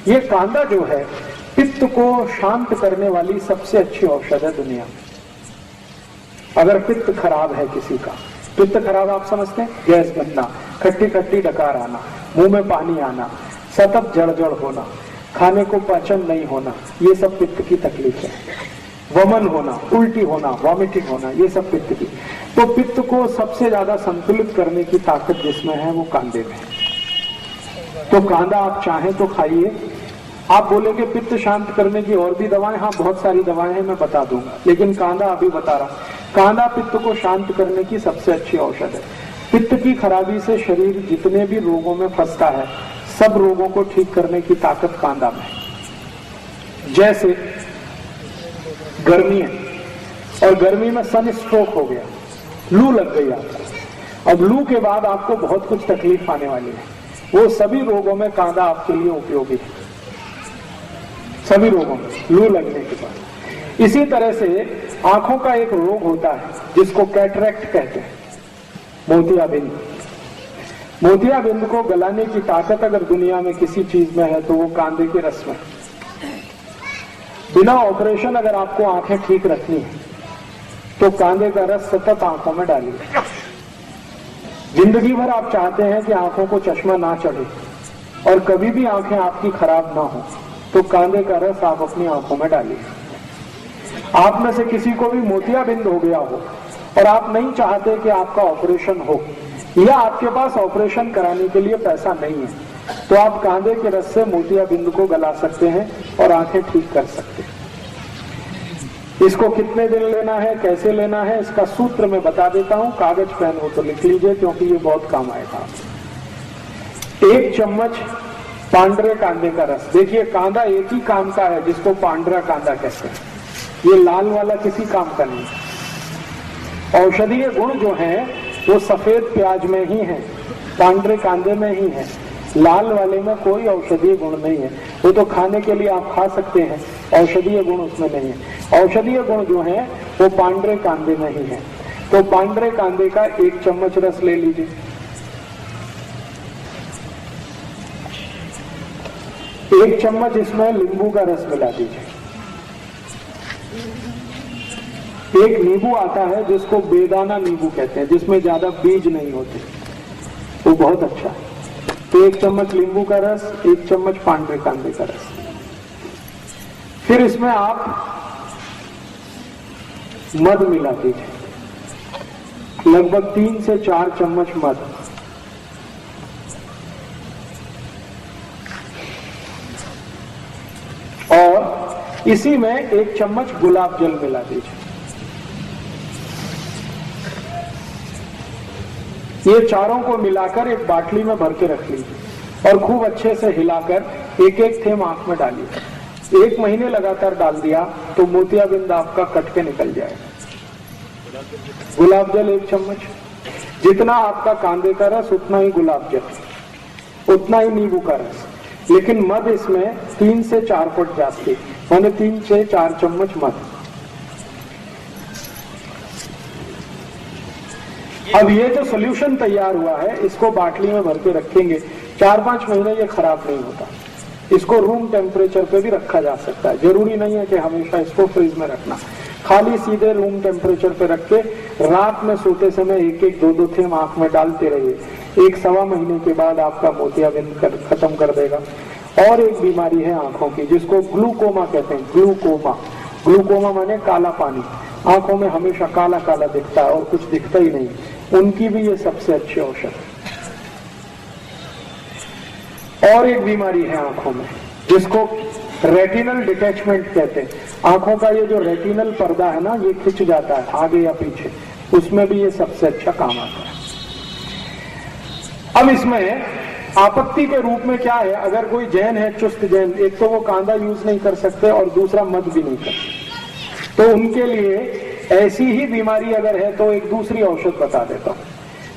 ये कांदा जो है पित्त को शांत करने वाली सबसे अच्छी औषध है दुनिया में। अगर पित्त खराब है किसी का, पित्त खराब आप समझते हैं, गैस बनना, खट्टी खट्टी डकार आना, मुंह में पानी आना, सतत जड़ होना, खाने को पाचन नहीं होना, ये सब पित्त की तकलीफ है। वमन होना, उल्टी होना, वॉमिटिंग होना, ये सब पित्त की। तो पित्त को सबसे ज्यादा संतुलित करने की ताकत जिसमें है वो कांदे में है। तो कांदा आप चाहें तो खाइए। आप बोलेंगे पित्त शांत करने की और भी दवाएं, हाँ बहुत सारी दवाएं हैं, मैं बता दूंगा, लेकिन कांदा अभी बता रहा। कांदा पित्त को शांत करने की सबसे अच्छी औषध है। पित्त की खराबी से शरीर जितने भी रोगों में फंसता है, सब रोगों को ठीक करने की ताकत कांदा में है। जैसे गर्मी है और गर्मी में सन स्ट्रोक हो गया, लू लग गई आपको, अब लू के बाद आपको बहुत कुछ तकलीफ आने वाली है, वो सभी रोगों में कांदा आपके लिए उपयोगी है, सभी रोगों में लू लगने के बाद। इसी तरह से आंखों का एक रोग होता है जिसको कैटरेक्ट कहते हैं, मोतियाबिंद। मोतियाबिंद को गलाने की ताकत अगर दुनिया में किसी चीज में है तो वो कांदे के रस में। बिना ऑपरेशन अगर आपको आंखें ठीक रखनी है तो कांदे का रस सतत आंखों में डालिए। जिंदगी भर आप चाहते हैं कि आंखों को चश्मा ना चढ़े और कभी भी आंखें आपकी खराब ना हो, तो कांदे का रस आप अपनी आंखों में डालिए। आप में से किसी को भी मोतियाबिंद हो गया हो और आप नहीं चाहते कि आपका ऑपरेशन हो, या आपके पास ऑपरेशन कराने के लिए पैसा नहीं है, तो आप कांदे के रस से मोतियाबिंद को गला सकते हैं और आंखें ठीक कर सकते हैं। इसको कितने दिन लेना है, कैसे लेना है, इसका सूत्र मैं बता देता हूं। कागज पेन हो तो लिख लीजिए, क्योंकि ये बहुत काम आएगा। 1 चम्मच पांडरे कांदे का रस। देखिए कांदा एक ही काम का है जिसको पांडरा कांदा कहते हैं, ये लाल वाला किसी काम का नहीं। औषधीय गुण जो है वो सफेद प्याज में ही है, पांडरे कांदे में ही है, लाल वाले में कोई औषधीय गुण नहीं है। वो तो खाने के लिए आप खा सकते हैं, औषधीय गुण उसमें नहीं है। औषधीय गुण जो है वो पांडरे कांदे में ही है। तो पांडरे कांदे का 1 चम्मच रस ले लीजिए। 1 चम्मच इसमें नींबू का रस मिला दीजिए। एक नींबू आता है जिसको बेदाना नींबू कहते हैं, जिसमें ज्यादा बीज नहीं होते, वो बहुत अच्छा है। तो 1 चम्मच नींबू का रस, 1 चम्मच पांडरे कांदे का रस। फिर इसमें आप मध मिला दीजिए, लगभग 3 से 4 चम्मच मध। और इसी में 1 चम्मच गुलाब जल मिला दीजिए। ये चारों को मिलाकर एक बाटली में भर के रख लीजिए और खूब अच्छे से हिलाकर एक एक थेम आंख में डालिए। 1 महीने लगातार डाल दिया तो मोतियाबिंद आपका कट के निकल जाएगा। गुलाब जल 1 चम्मच, जितना आपका कांदे का रस उतना ही गुलाब जल, उतना ही नींबू का रस, लेकिन मध इसमें 3 से 4 फुट जाती, माने 3 से 4 चम्मच मध। अब ये जो सोल्यूशन तैयार हुआ है इसको बाटली में भर के रखेंगे, 4-5 महीने ये खराब नहीं होता। इसको रूम टेम्परेचर पे भी रखा जा सकता है, जरूरी नहीं है कि हमेशा इसको फ्रिज में रखना। खाली सीधे रूम टेम्परेचर पे रख के रात में सोते समय 1-1, 2-2 थेम आंख में डालते रहिए। 1-1.25 महीने के बाद आपका मोतियाबिंद खत्म कर देगा। और एक बीमारी है आंखों की जिसको ग्लूकोमा कहते हैं। ग्लूकोमा, ग्लूकोमा माने काला पानी, आंखों में हमेशा काला काला दिखता है और कुछ दिखता ही नहीं, उनकी भी ये सबसे अच्छी औषध है। और एक बीमारी है आंखों में जिसको रेटिनल डिटैचमेंट कहते हैं। आंखों का ये जो रेटिनल पर्दा है ना, ये खिंच जाता है आगे या पीछे, उसमें भी ये सबसे अच्छा काम आता है। अब इसमें आपत्ति के रूप में क्या है, अगर कोई जैन है, चुस्त जैन, एक तो वो कांदा यूज नहीं कर सकते और दूसरा मध भी नहीं कर सकते, तो उनके लिए ऐसी ही बीमारी अगर है तो एक दूसरी औषध बता देता हूं।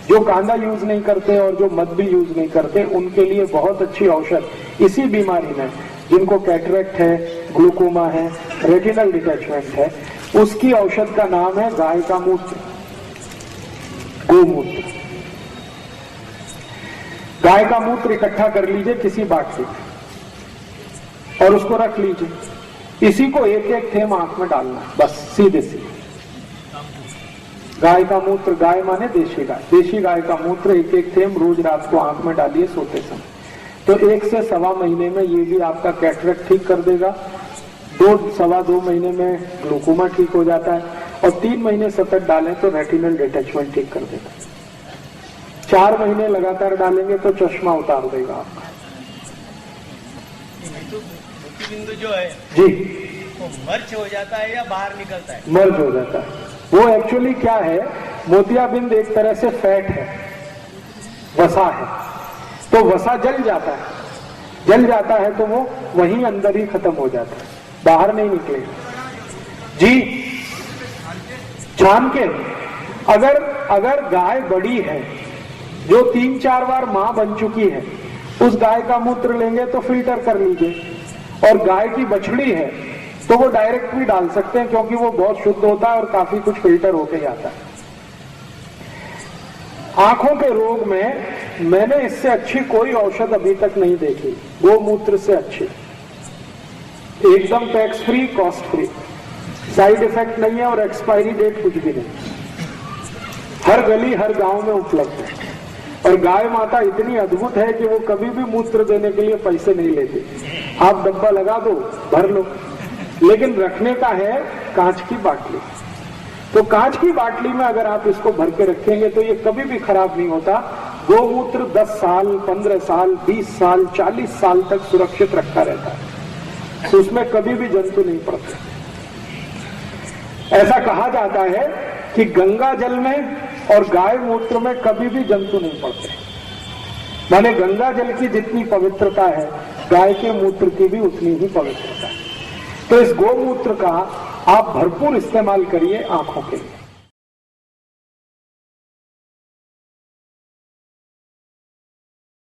जो कांदा यूज नहीं करते और जो मध भी यूज नहीं करते, उनके लिए बहुत अच्छी औषध इसी बीमारी में, जिनको कैटरेक्ट है, ग्लूकोमा है, रेटिनल डिटैचमेंट है, उसकी औषध का नाम है गाय का मूत्र, गोमूत्र। गाय का मूत्र इकट्ठा कर लीजिए किसी बाटली में, और उसको रख लीजिए। इसी को एक एक थेम आंख में डालना, बस सीधे सीधे। गाय का मूत्र, गाय माने देशी गाय, देशी गाय का मूत्र एक एक थेम रोज रात को आंख में डालिए सोते समय। तो 1 से सवा महीने में ये भी आपका कैटरेक्ट ठीक कर देगा। 2 सवा 2 महीने में ग्लूकोमा ठीक हो जाता है, और 3 महीने सतत डालें तो रेटिनल डिटैचमेंट ठीक कर देगा। 4 महीने लगातार डालेंगे तो चश्मा उतार देगा आपका। बिंदु जो है जी, वो मर्च हो जाता है या बाहर निकलता है? मर्ज हो जाता है। वो एक्चुअली क्या है, मोतियाबिंद एक तरह से फैट है, वसा है, तो वसा जल जाता है, जल जाता है तो वो वहीं अंदर ही खत्म हो जाता है, बाहर नहीं निकलेगा। जी, छान के अगर गाय बड़ी है जो 3-4 बार मां बन चुकी है, उस गाय का मूत्र लेंगे तो फिल्टर कर लीजिए। और गाय की बछड़ी है तो वो डायरेक्ट भी डाल सकते हैं, क्योंकि वो बहुत शुद्ध होता है और काफी कुछ फिल्टर होके आता है। आंखों के रोग में मैंने इससे अच्छी कोई औषध अभी तक नहीं देखी, गोमूत्र से अच्छी, एकदम tax free, cost free, side effect नहीं है और एक्सपायरी डेट कुछ भी नहीं, हर गली हर गांव में उपलब्ध है। और गाय माता इतनी अद्भुत है कि वो कभी भी मूत्र देने के लिए पैसे नहीं लेती। आप डब्बा लगा दो, भर लो, लेकिन रखने का है कांच की बाटली। तो कांच की बाटली में अगर आप इसको भर के रखेंगे तो ये कभी भी खराब नहीं होता। गोमूत्र 10 साल, 15 साल, 20 साल, 40 साल तक सुरक्षित रखा रहता है, तो उसमें कभी भी जंतु नहीं पड़ते। ऐसा कहा जाता है कि गंगा जल में और गाय मूत्र में कभी भी जंतु नहीं पड़ते। माने गंगा जल की जितनी पवित्रता है, गाय के मूत्र की भी उतनी ही पवित्रता है। तो इस गोमूत्र का आप भरपूर इस्तेमाल करिए आंखों के लिए।